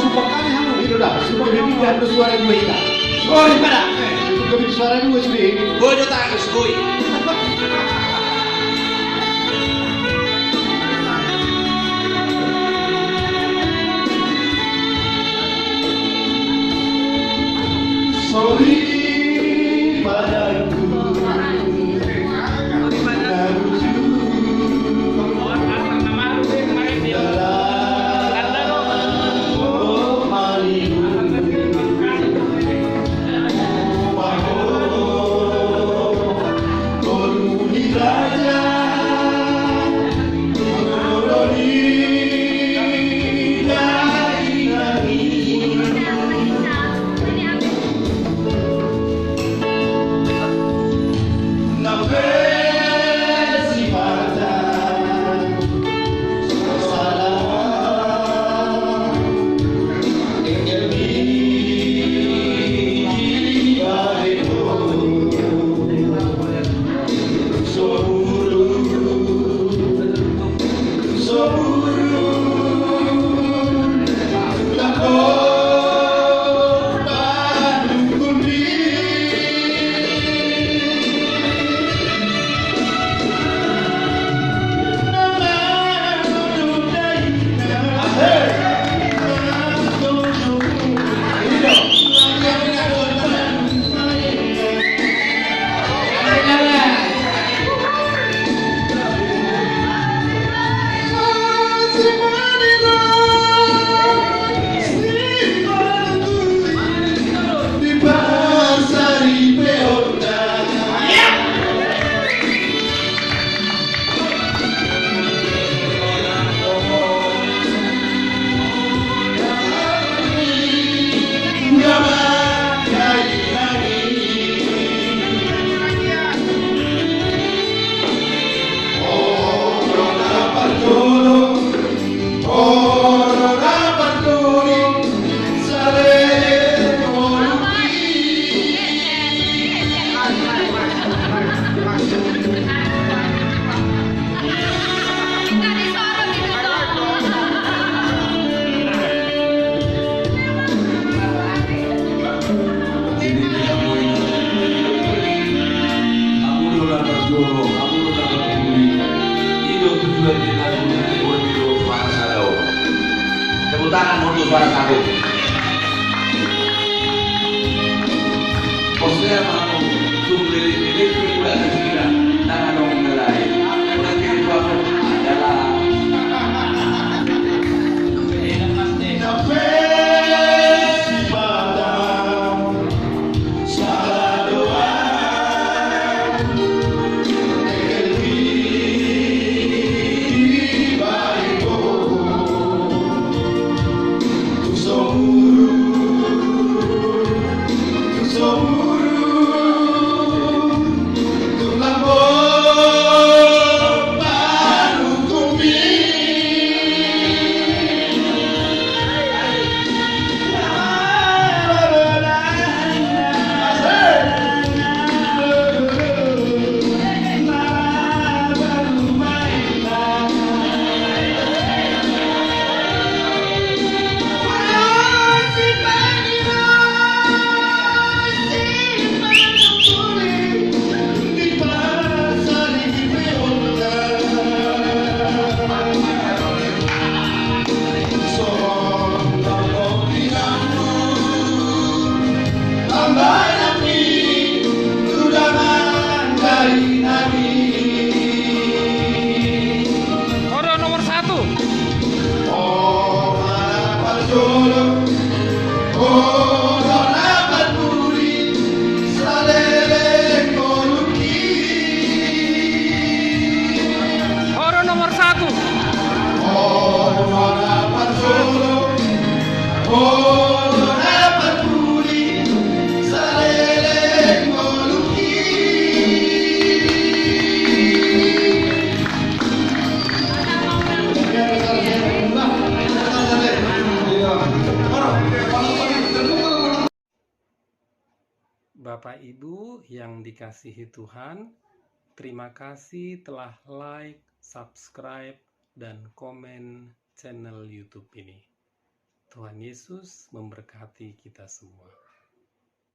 sumpah kami hamu itu dah. Sumpah kami tidak ada suara dua kita. Oh, di mana? Sumpah kami suara dua sudah. Bodoh tangis, boy. Sorry padaku. Tepuk tangan untuk suara satu. Posnya mau tulis udah segera tangan dong mulai. Udah kiri aku adalah Bapak Ibu yang dikasihi Tuhan, terima kasih telah like, subscribe, dan komen channel YouTube ini. Tuhan Yesus memberkati kita semua.